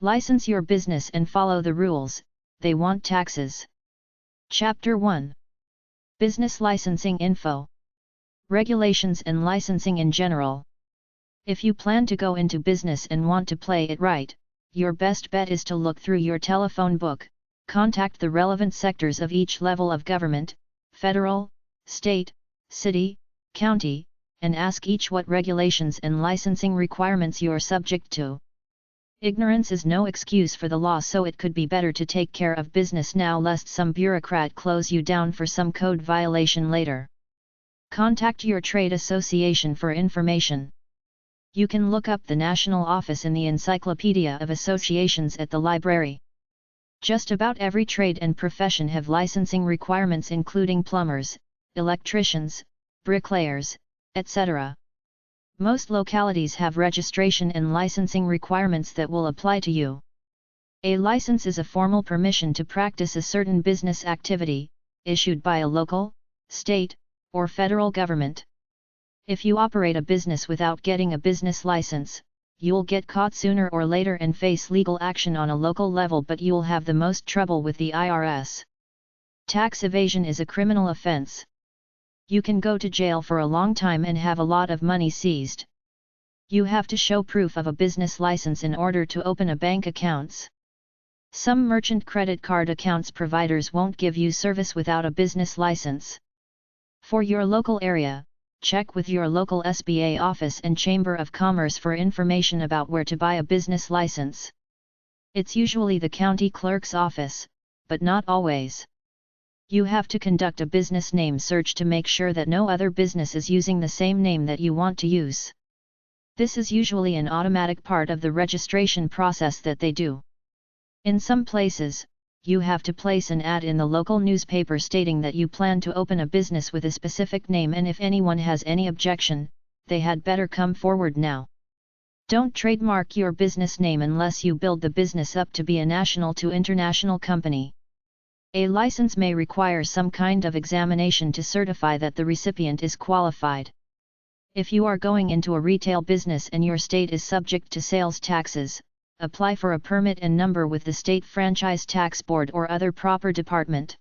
License your business and follow the rules, they want taxes. Chapter 1. Business Licensing Info. Regulations and licensing in general. If you plan to go into business and want to play it right, your best bet is to look through your telephone book, contact the relevant sectors of each level of government, federal, state, city, county, and ask each what regulations and licensing requirements you're subject to. Ignorance is no excuse for the law, so it could be better to take care of business now lest some bureaucrat close you down for some code violation later. Contact your trade association for information. You can look up the national office in the Encyclopedia of Associations at the library. Just about every trade and profession have licensing requirements, including plumbers, electricians, bricklayers, etc. Most localities have registration and licensing requirements that will apply to you. A license is a formal permission to practice a certain business activity, issued by a local, state, or federal government. If you operate a business without getting a business license, you'll get caught sooner or later and face legal action on a local level, but you'll have the most trouble with the IRS. Tax evasion is a criminal offense. You can go to jail for a long time and have a lot of money seized. You have to show proof of a business license in order to open a bank accounts. Some merchant credit card accounts providers won't give you service without a business license. For your local area, check with your local SBA office and Chamber of Commerce for information about where to buy a business license. It's usually the county clerk's office, but not always. You have to conduct a business name search to make sure that no other business is using the same name that you want to use. This is usually an automatic part of the registration process that they do. In some places, you have to place an ad in the local newspaper stating that you plan to open a business with a specific name, and if anyone has any objection, they had better come forward now. Don't trademark your business name unless you build the business up to be a national to international company. A license may require some kind of examination to certify that the recipient is qualified. If you are going into a retail business and your state is subject to sales taxes, apply for a permit and number with the state franchise tax board or other proper department.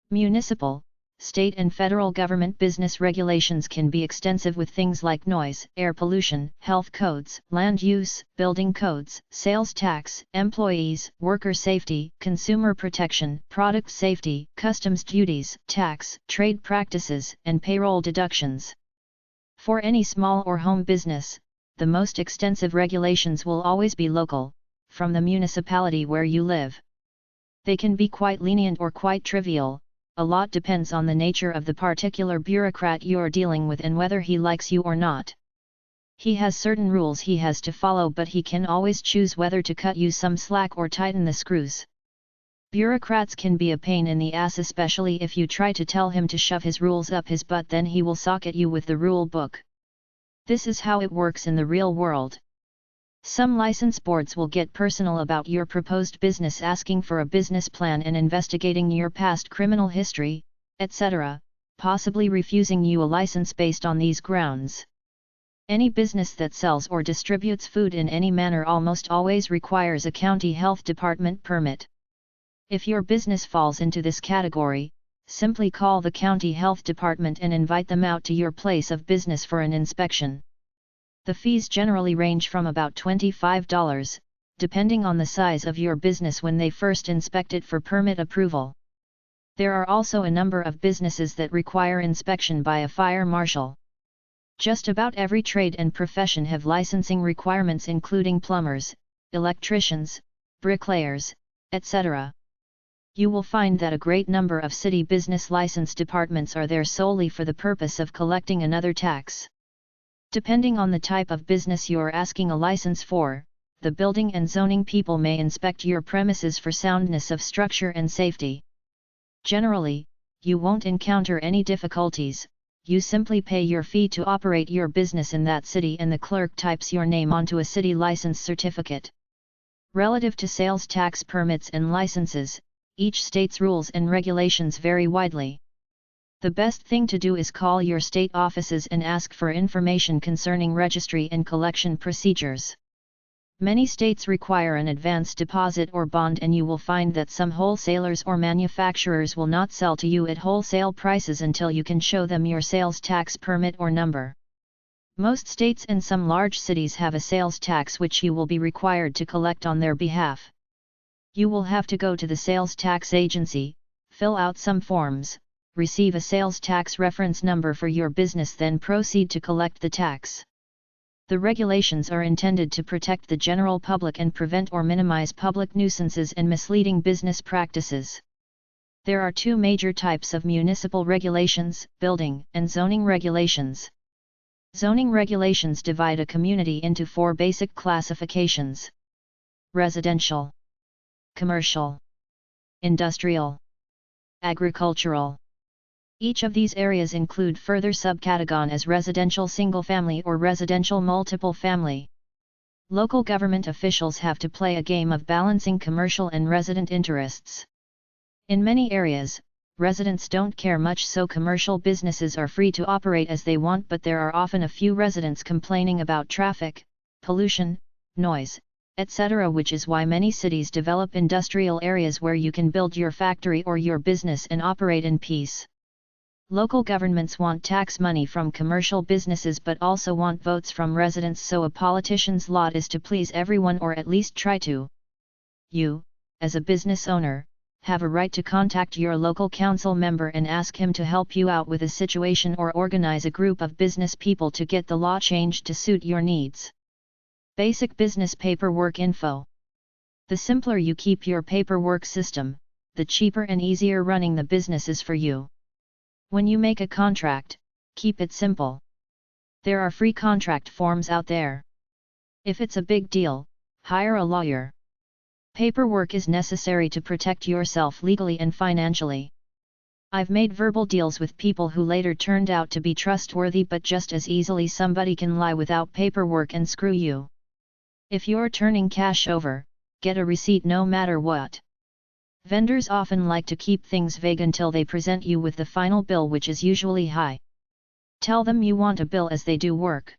Municipal, state and federal government business regulations can be extensive with things like noise, air pollution, health codes, land use, building codes, sales tax, employees, worker safety, consumer protection, product safety, customs duties, tax, trade practices, and payroll deductions. For any small or home business, the most extensive regulations will always be local, from the municipality where you live. They can be quite lenient or quite trivial. A lot depends on the nature of the particular bureaucrat you're dealing with and whether he likes you or not. He has certain rules he has to follow, but he can always choose whether to cut you some slack or tighten the screws. Bureaucrats can be a pain in the ass, especially if you try to tell him to shove his rules up his butt, then he will sock at you with the rule book. This is how it works in the real world. Some license boards will get personal about your proposed business, asking for a business plan and investigating your past criminal history, etc., possibly refusing you a license based on these grounds. Any business that sells or distributes food in any manner almost always requires a county health department permit. If your business falls into this category, simply call the county health department and invite them out to your place of business for an inspection. The fees generally range from about $25, depending on the size of your business when they first inspect it for permit approval. There are also a number of businesses that require inspection by a fire marshal. Just about every trade and profession have licensing requirements, including plumbers, electricians, bricklayers, etc. You will find that a great number of city business license departments are there solely for the purpose of collecting another tax. Depending on the type of business you're asking a license for, the building and zoning people may inspect your premises for soundness of structure and safety. Generally, you won't encounter any difficulties. You simply pay your fee to operate your business in that city and the clerk types your name onto a city license certificate. Relative to sales tax permits and licenses, each state's rules and regulations vary widely. The best thing to do is call your state offices and ask for information concerning registry and collection procedures. Many states require an advance deposit or bond, and you will find that some wholesalers or manufacturers will not sell to you at wholesale prices until you can show them your sales tax permit or number. Most states and some large cities have a sales tax which you will be required to collect on their behalf. You will have to go to the sales tax agency, fill out some forms, receive a sales tax reference number for your business, then proceed to collect the tax. The regulations are intended to protect the general public and prevent or minimize public nuisances and misleading business practices. There are two major types of municipal regulations: building and zoning regulations. Zoning regulations divide a community into four basic classifications: residential, commercial, industrial, agricultural. Each of these areas include further subcategories as residential single-family or residential multiple-family. Local government officials have to play a game of balancing commercial and resident interests. In many areas, residents don't care much, so commercial businesses are free to operate as they want, but there are often a few residents complaining about traffic, pollution, noise, etc., which is why many cities develop industrial areas where you can build your factory or your business and operate in peace. Local governments want tax money from commercial businesses but also want votes from residents, so a politician's lot is to please everyone, or at least try to. You, as a business owner, have a right to contact your local council member and ask him to help you out with a situation or organize a group of business people to get the law changed to suit your needs. Basic business paperwork info. The simpler you keep your paperwork system, the cheaper and easier running the business is for you. When you make a contract, keep it simple. There are free contract forms out there. If it's a big deal, hire a lawyer. Paperwork is necessary to protect yourself legally and financially. I've made verbal deals with people who later turned out to be trustworthy, but just as easily somebody can lie without paperwork and screw you. If you're turning cash over, get a receipt no matter what. Vendors often like to keep things vague until they present you with the final bill, which is usually high. Tell them you want a bill as they do work.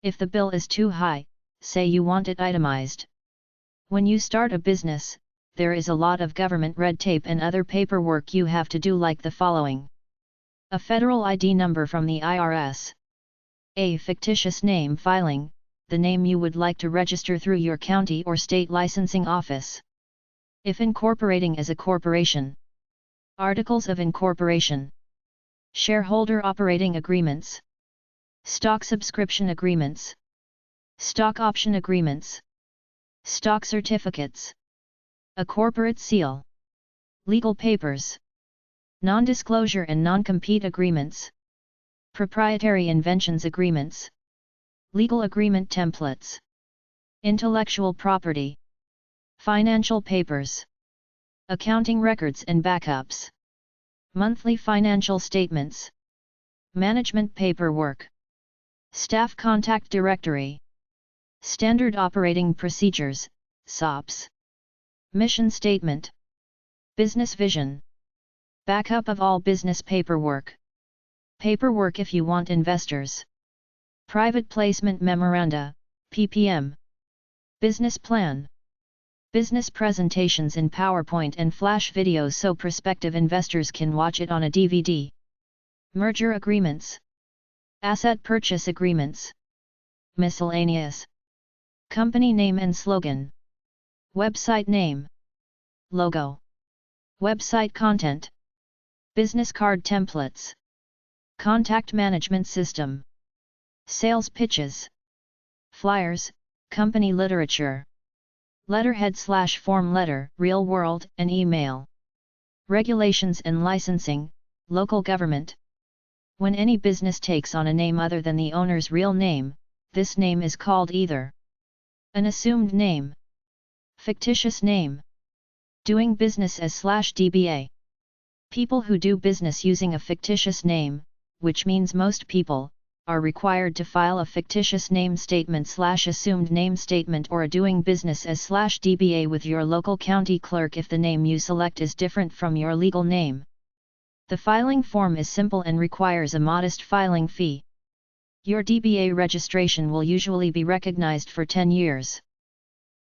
If the bill is too high, say you want it itemized. When you start a business, there is a lot of government red tape and other paperwork you have to do, like the following: a federal ID number from the IRS, a fictitious name filing, the name you would like to register through your county or state licensing office. If incorporating as a corporation, articles of incorporation, shareholder operating agreements, stock subscription agreements, stock option agreements, stock certificates, a corporate seal, legal papers, non-disclosure and non-compete agreements, proprietary inventions agreements, legal agreement templates, intellectual property, financial papers, accounting records and backups, monthly financial statements, management paperwork, staff contact directory, standard operating procedures, SOPs, mission statement, business vision, backup of all business paperwork, paperwork if you want investors, private placement memoranda, PPM, business plan, business presentations in PowerPoint and Flash videos so prospective investors can watch it on a DVD, merger agreements, asset purchase agreements, miscellaneous, company name and slogan, website name, logo, website content, business card templates, contact management system, sales pitches, flyers, company literature, letterhead/form letter, real world, and email. Regulations and licensing, local government. When any business takes on a name other than the owner's real name, this name is called either an assumed name, fictitious name, doing business as /DBA. People who do business using a fictitious name, which means most people, are required to file a fictitious name statement/assumed name statement or a doing business as /DBA with your local county clerk if the name you select is different from your legal name. The filing form is simple and requires a modest filing fee. Your DBA registration will usually be recognized for 10 years.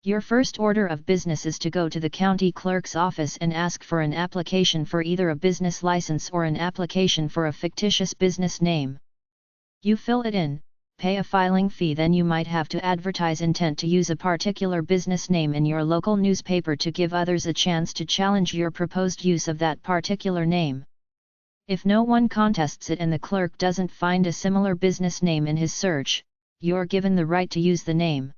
Your first order of business is to go to the county clerk's office and ask for an application for either a business license or an application for a fictitious business name. You fill it in, pay a filing fee, then you might have to advertise intent to use a particular business name in your local newspaper to give others a chance to challenge your proposed use of that particular name. If no one contests it and the clerk doesn't find a similar business name in his search, you're given the right to use the name.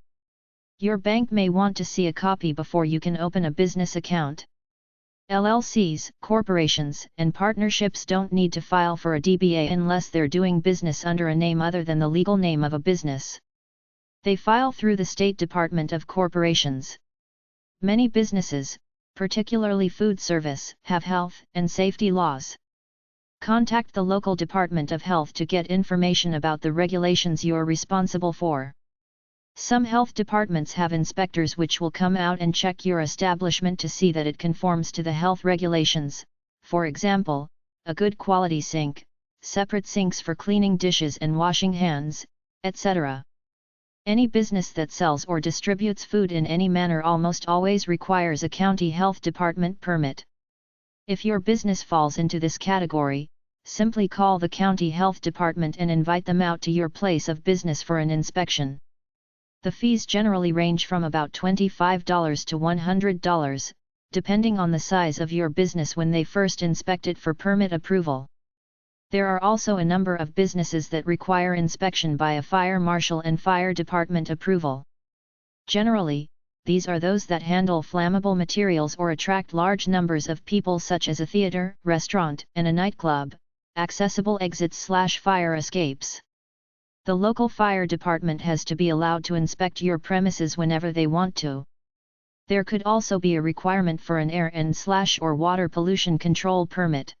Your bank may want to see a copy before you can open a business account. LLCs, corporations, and partnerships don't need to file for a DBA unless they're doing business under a name other than the legal name of a business. They file through the State Department of Corporations. Many businesses, particularly food service, have health and safety laws. Contact the local Department of Health to get information about the regulations you're responsible for. Some health departments have inspectors which will come out and check your establishment to see that it conforms to the health regulations, for example, a good quality sink, separate sinks for cleaning dishes and washing hands, etc. Any business that sells or distributes food in any manner almost always requires a county health department permit. If your business falls into this category, simply call the county health department and invite them out to your place of business for an inspection. The fees generally range from about $25 to $100, depending on the size of your business when they first inspect it for permit approval. There are also a number of businesses that require inspection by a fire marshal and fire department approval. Generally, these are those that handle flammable materials or attract large numbers of people, such as a theater, restaurant, and a nightclub, accessible exits/fire escapes. The local fire department has to be allowed to inspect your premises whenever they want to. There could also be a requirement for an air and/or water pollution control permit.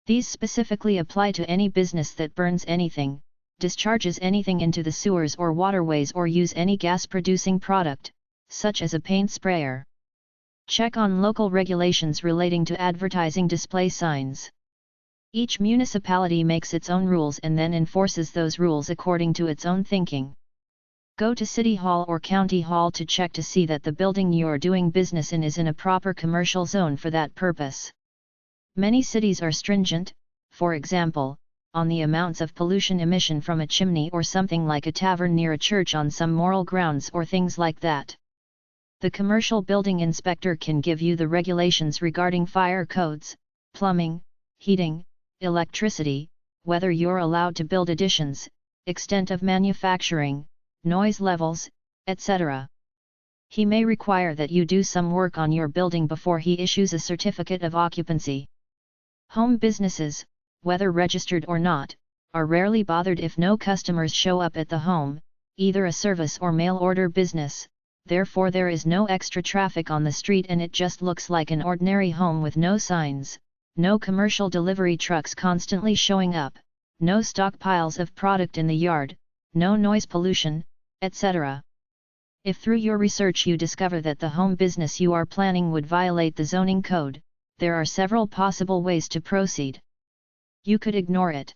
These specifically apply to any business that burns anything, discharges anything into the sewers or waterways, or use any gas-producing product, such as a paint sprayer. Check on local regulations relating to advertising display signs. Each municipality makes its own rules and then enforces those rules according to its own thinking. Go to City Hall or County Hall to check to see that the building you're doing business in is in a proper commercial zone for that purpose. Many cities are stringent, for example, on the amounts of pollution emission from a chimney or something like a tavern near a church on some moral grounds or things like that. The commercial building inspector can give you the regulations regarding fire codes, plumbing, heating, electricity, whether you're allowed to build additions, extent of manufacturing, noise levels, etc. He may require that you do some work on your building before he issues a certificate of occupancy. Home businesses, whether registered or not, are rarely bothered if no customers show up at the home, either a service or mail order business, therefore there is no extra traffic on the street and it just looks like an ordinary home with no signs, no commercial delivery trucks constantly showing up, no stockpiles of product in the yard, no noise pollution, etc. If through your research you discover that the home business you are planning would violate the zoning code, there are several possible ways to proceed. You could ignore it.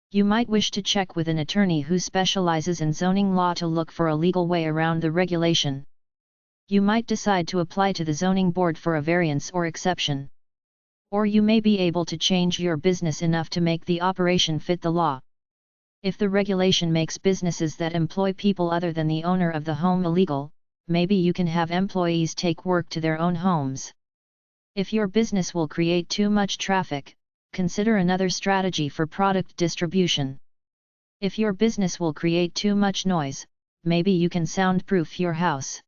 You might wish to check with an attorney who specializes in zoning law to look for a legal way around the regulation. You might decide to apply to the zoning board for a variance or exception. Or you may be able to change your business enough to make the operation fit the law. If the regulation makes businesses that employ people other than the owner of the home illegal, maybe you can have employees take work to their own homes. If your business will create too much traffic, consider another strategy for product distribution. If your business will create too much noise, maybe you can soundproof your house.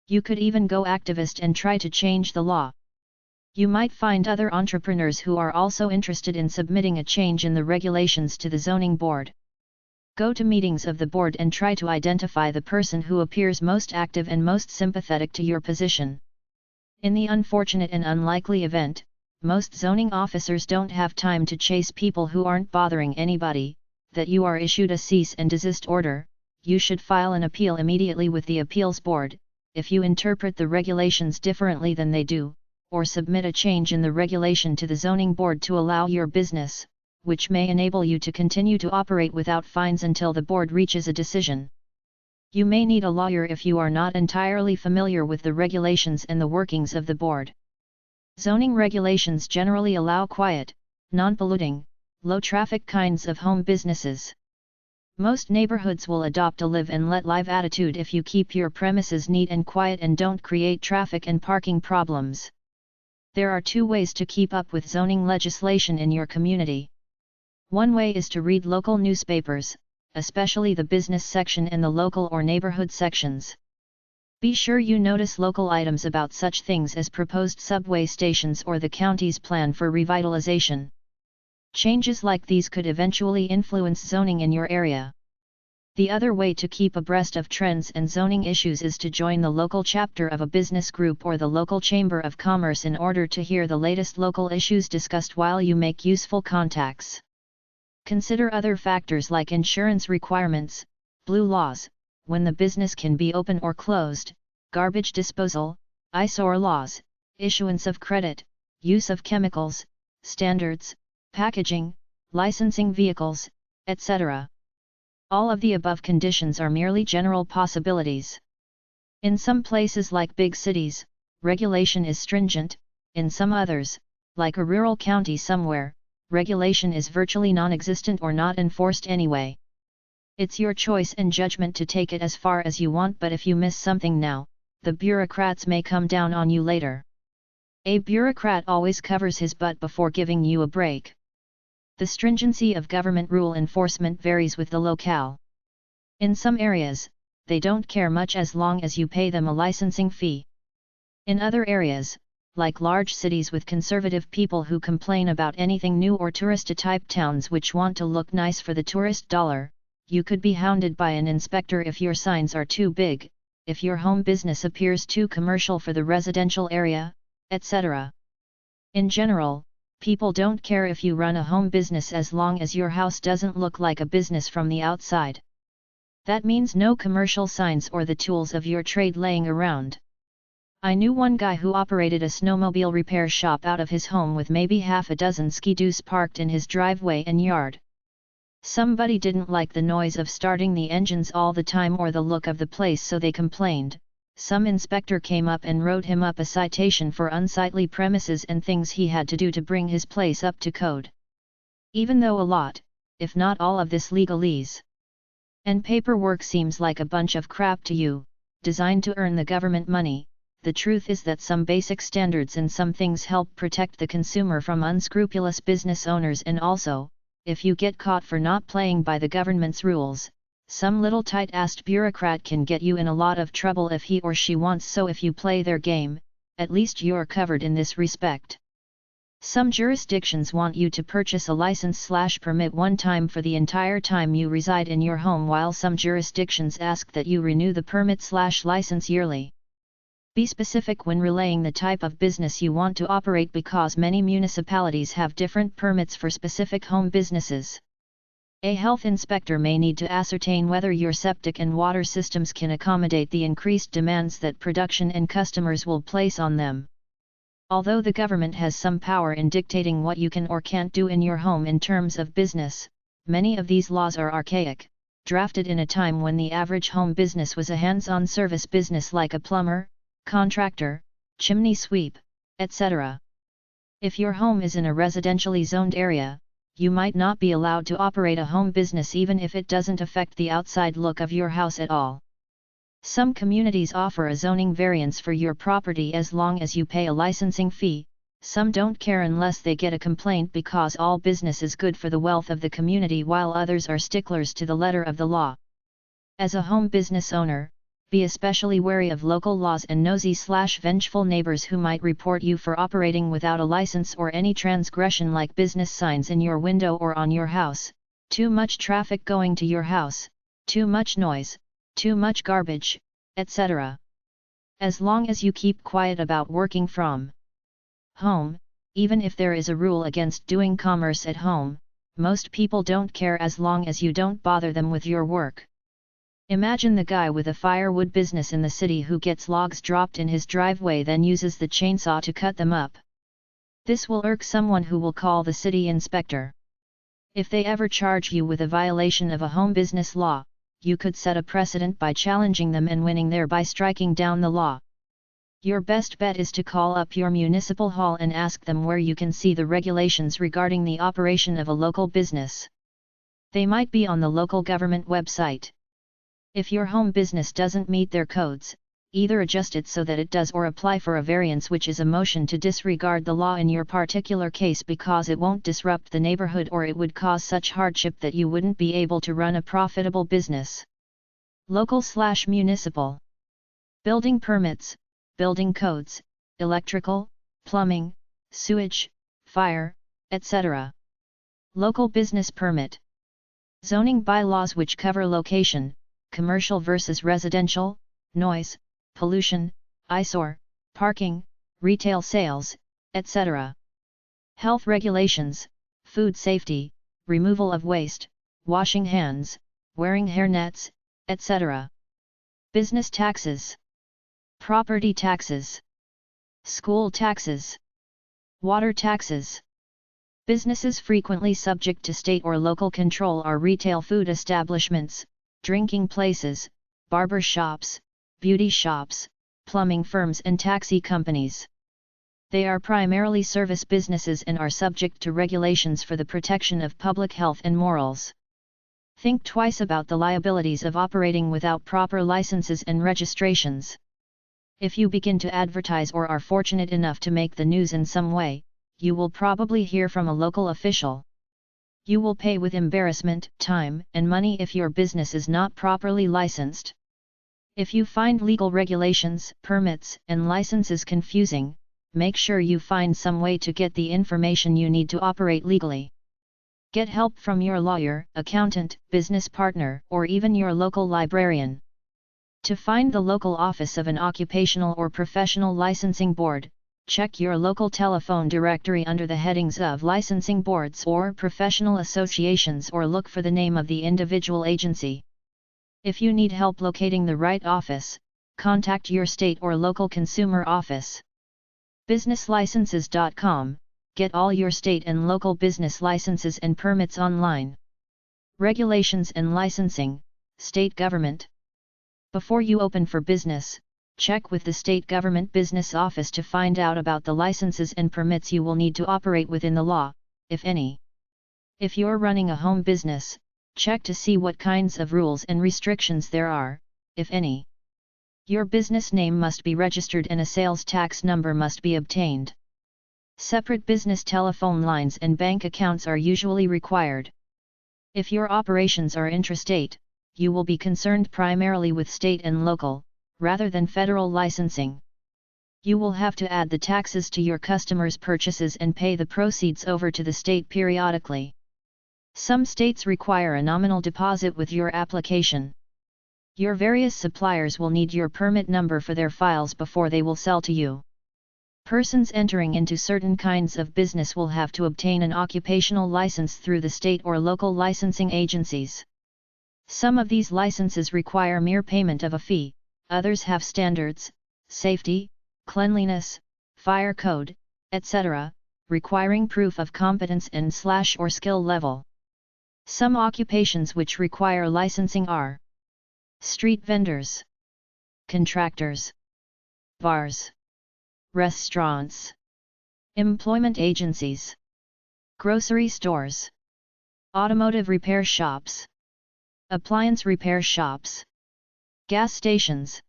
You could even go activist and try to change the law. You might find other entrepreneurs who are also interested in submitting a change in the regulations to the zoning board. Go to meetings of the board and try to identify the person who appears most active and most sympathetic to your position. In the unfortunate and unlikely event, most zoning officers don't have time to chase people who aren't bothering anybody, that you are issued a cease and desist order, you should file an appeal immediately with the appeals board, if you interpret the regulations differently than they do, or submit a change in the regulation to the zoning board to allow your business, which may enable you to continue to operate without fines until the board reaches a decision. You may need a lawyer if you are not entirely familiar with the regulations and the workings of the board. Zoning regulations generally allow quiet, non-polluting, low-traffic kinds of home businesses. Most neighborhoods will adopt a live and let live attitude if you keep your premises neat and quiet and don't create traffic and parking problems. There are two ways to keep up with zoning legislation in your community. One way is to read local newspapers, especially the business section and the local or neighborhood sections. Be sure you notice local items about such things as proposed subway stations or the county's plan for revitalization. Changes like these could eventually influence zoning in your area. The other way to keep abreast of trends and zoning issues is to join the local chapter of a business group or the local chamber of commerce in order to hear the latest local issues discussed while you make useful contacts. Consider other factors like insurance requirements, blue laws, when the business can be open or closed, garbage disposal, eyesore laws, issuance of credit, use of chemicals, standards, packaging, licensing vehicles, etc. All of the above conditions are merely general possibilities. In some places like big cities, regulation is stringent, in some others, like a rural county somewhere, regulation is virtually non-existent or not enforced anyway. It's your choice and judgment to take it as far as you want, but if you miss something now, the bureaucrats may come down on you later. A bureaucrat always covers his butt before giving you a break. The stringency of government rule enforcement varies with the locale. In some areas, they don't care much as long as you pay them a licensing fee. In other areas, like large cities with conservative people who complain about anything new or tourist-type towns which want to look nice for the tourist dollar, you could be hounded by an inspector if your signs are too big, if your home business appears too commercial for the residential area, etc. In general, people don't care if you run a home business as long as your house doesn't look like a business from the outside. That means no commercial signs or the tools of your trade laying around. I knew one guy who operated a snowmobile repair shop out of his home with maybe half a dozen ski-doos parked in his driveway and yard. Somebody didn't like the noise of starting the engines all the time or the look of the place, so they complained. Some inspector came up and wrote him up a citation for unsightly premises and things he had to do to bring his place up to code. Even though a lot, if not all of this legalese and paperwork seems like a bunch of crap to you, designed to earn the government money, the truth is that some basic standards and some things help protect the consumer from unscrupulous business owners, and also, if you get caught for not playing by the government's rules, some little tight-assed bureaucrat can get you in a lot of trouble if he or she wants, so if you play their game, at least you're covered in this respect. Some jurisdictions want you to purchase a license/permit one time for the entire time you reside in your home, while some jurisdictions ask that you renew the permit/license yearly. Be specific when relaying the type of business you want to operate, because many municipalities have different permits for specific home businesses. A health inspector may need to ascertain whether your septic and water systems can accommodate the increased demands that production and customers will place on them. Although the government has some power in dictating what you can or can't do in your home in terms of business, many of these laws are archaic, drafted in a time when the average home business was a hands-on service business like a plumber, contractor, chimney sweep, etc. If your home is in a residentially zoned area, you might not be allowed to operate a home business even if it doesn't affect the outside look of your house at all. Some communities offer a zoning variance for your property as long as you pay a licensing fee. Some don't care unless they get a complaint, because all business is good for the wealth of the community, while others are sticklers to the letter of the law. As a home business owner, be especially wary of local laws and nosy/vengeful neighbors who might report you for operating without a license or any transgression like business signs in your window or on your house, too much traffic going to your house, too much noise, too much garbage, etc. As long as you keep quiet about working from home, even if there is a rule against doing commerce at home, most people don't care as long as you don't bother them with your work. Imagine the guy with a firewood business in the city who gets logs dropped in his driveway, then uses the chainsaw to cut them up. This will irk someone who will call the city inspector. If they ever charge you with a violation of a home business law, you could set a precedent by challenging them and winning, thereby striking down the law. Your best bet is to call up your municipal hall and ask them where you can see the regulations regarding the operation of a local business. They might be on the local government website. If your home business doesn't meet their codes, either adjust it so that it does or apply for a variance, which is a motion to disregard the law in your particular case because it won't disrupt the neighborhood or it would cause such hardship that you wouldn't be able to run a profitable business. Local/municipal. Building permits, building codes, electrical, plumbing, sewage, fire, etc. Local business permit. Zoning bylaws which cover location, commercial versus residential, noise, pollution, eyesore, parking, retail sales, etc. Health regulations, food safety, removal of waste, washing hands, wearing hairnets, etc. Business taxes. Property taxes. School taxes. Water taxes. Businesses frequently subject to state or local control are retail food establishments, drinking places, barber shops, beauty shops, plumbing firms and taxi companies. They are primarily service businesses and are subject to regulations for the protection of public health and morals. Think twice about the liabilities of operating without proper licenses and registrations. If you begin to advertise or are fortunate enough to make the news in some way, you will probably hear from a local official. You will pay with embarrassment, time, and money if your business is not properly licensed. If you find legal regulations, permits, and licenses confusing, make sure you find some way to get the information you need to operate legally. Get help from your lawyer, accountant, business partner, or even your local librarian. To find the local office of an occupational or professional licensing board, check your local telephone directory under the headings of licensing boards or professional associations, or look for the name of the individual agency. If you need help locating the right office, contact your state or local consumer office. Businesslicenses.com, get all your state and local business licenses and permits online. Regulations and licensing, state government. Before you open for business, check with the state government business office to find out about the licenses and permits you will need to operate within the law, if any. If you're running a home business, check to see what kinds of rules and restrictions there are, if any. Your business name must be registered and a sales tax number must be obtained. Separate business telephone lines and bank accounts are usually required. If your operations are intrastate, you will be concerned primarily with state and local, rather than federal licensing. You will have to add the taxes to your customers' purchases and pay the proceeds over to the state periodically. Some states require a nominal deposit with your application. Your various suppliers will need your permit number for their files before they will sell to you. Persons entering into certain kinds of business will have to obtain an occupational license through the state or local licensing agencies. Some of these licenses require mere payment of a fee, others have standards, safety, cleanliness, fire code, etc., requiring proof of competence and/or skill level. Some occupations which require licensing are street vendors, contractors, bars, restaurants, employment agencies, grocery stores, automotive repair shops, appliance repair shops, gas stations,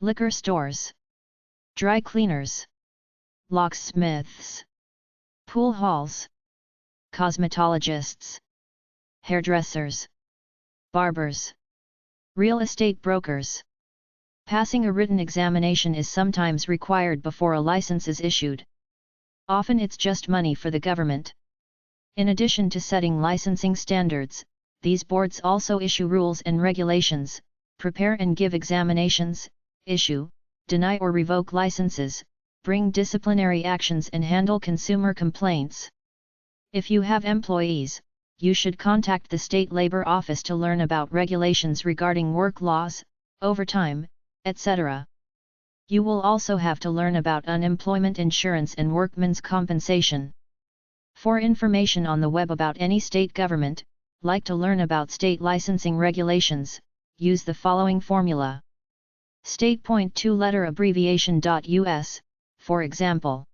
liquor stores, dry cleaners, locksmiths, pool halls, cosmetologists, hairdressers, barbers, real estate brokers. Passing a written examination is sometimes required before a license is issued. Often it's just money for the government. In addition to setting licensing standards, these boards also issue rules and regulations, prepare and give examinations, issue, deny or revoke licenses, bring disciplinary actions and handle consumer complaints. If you have employees, you should contact the state labor office to learn about regulations regarding work laws, overtime, etc. You will also have to learn about unemployment insurance and workmen's compensation. For information on the web about any state government, like to learn about state licensing regulations, use the following formula. State.2 letter abbreviation.us, for example.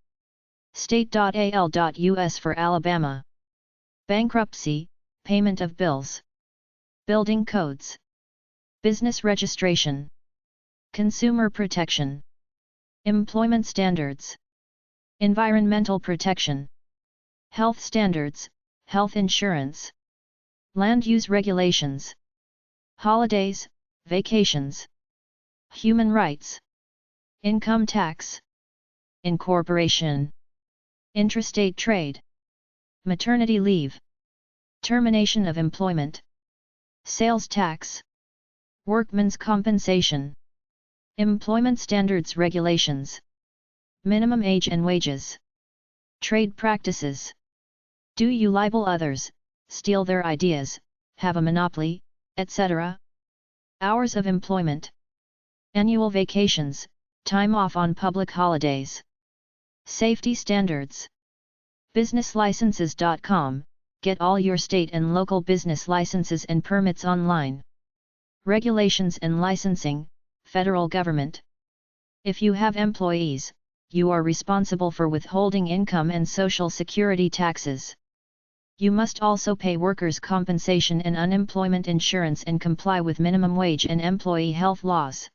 State.al.us for Alabama. Bankruptcy, payment of bills. Building codes. Business registration. Consumer protection. Employment standards. Environmental protection. Health standards, health insurance. Land use regulations. Holidays, vacations. Human rights. Income tax. Incorporation. Intrastate trade. Maternity leave. Termination of employment. Sales tax. Workmen's compensation. Employment standards regulations. Minimum age and wages. Trade practices. Do you libel others, steal their ideas, have a monopoly, etc.? Hours of employment. Annual vacations, time off on public holidays. Safety standards. Businesslicenses.com, get all your state and local business licenses and permits online. Regulations and licensing, federal government. If you have employees, you are responsible for withholding income and social security taxes. You must also pay workers' compensation and unemployment insurance and comply with minimum wage and employee health laws.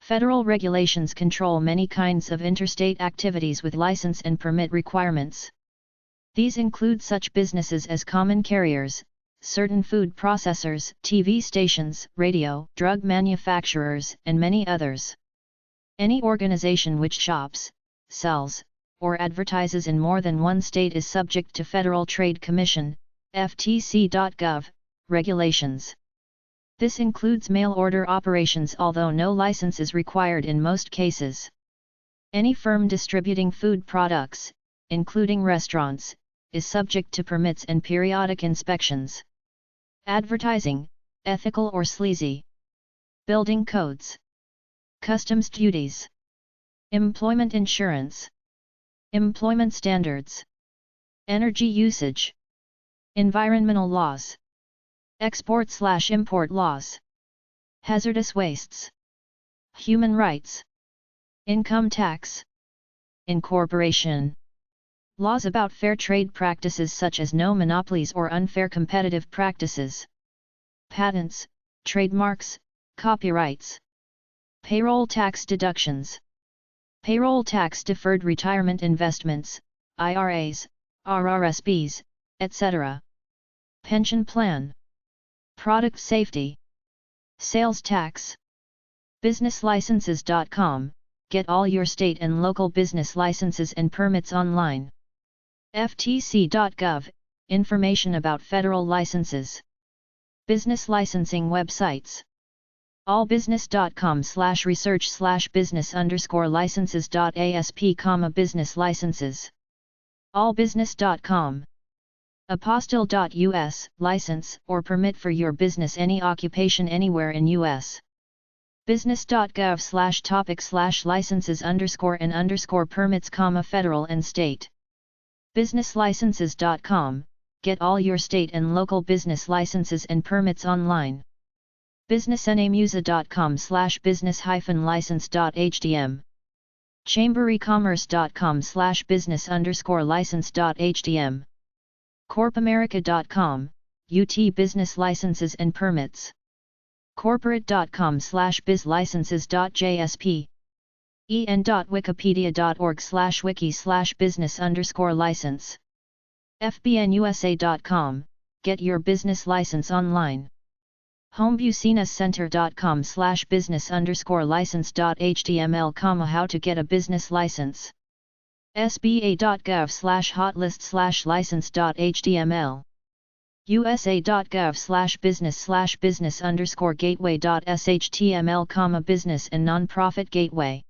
Federal regulations control many kinds of interstate activities with license and permit requirements. These include such businesses as common carriers, certain food processors, TV stations, radio, drug manufacturers, and many others. Any organization which shops, sells, or advertises in more than one state is subject to Federal Trade Commission, FTC.gov, regulations. This includes mail order operations, although no license is required in most cases. Any firm distributing food products, including restaurants, is subject to permits and periodic inspections. Advertising, ethical or sleazy. Building codes. Customs duties. Employment insurance. Employment standards. Energy usage. Environmental laws. Export/import laws. Hazardous wastes. Human rights. Income tax. Incorporation. Laws about fair trade practices such as no monopolies or unfair competitive practices. Patents, trademarks, copyrights. Payroll tax deductions. Payroll tax deferred retirement investments, IRAs, RRSPs, etc. Pension plan. Product safety. Sales tax. Businesslicenses.com, get all your state and local business licenses and permits online. FTC.gov, information about federal licenses. Business licensing websites. allbusiness.com/research/business_licenses.asp, business licenses. allbusiness.com. apostille.us, license or permit for your business any occupation anywhere in U.S. business.gov/topic/licenses_and_permits, federal and state. Businesslicenses.com, get all your state and local business licenses and permits online. businessnamusa.com/business-license.htm. chamberecommerce.com/business_license.htm. corpamerica.com, UT business licenses and permits. corporate.com/bizlicenses.jsp. en.wikipedia.org/wiki/business_license. fbnusa.com, get your business license online. homebusinesscenter.com/business_license.html, how to get a business license. sba.gov/hotlist/license.html. usa.gov/business/business_gateway.html, business and nonprofit gateway.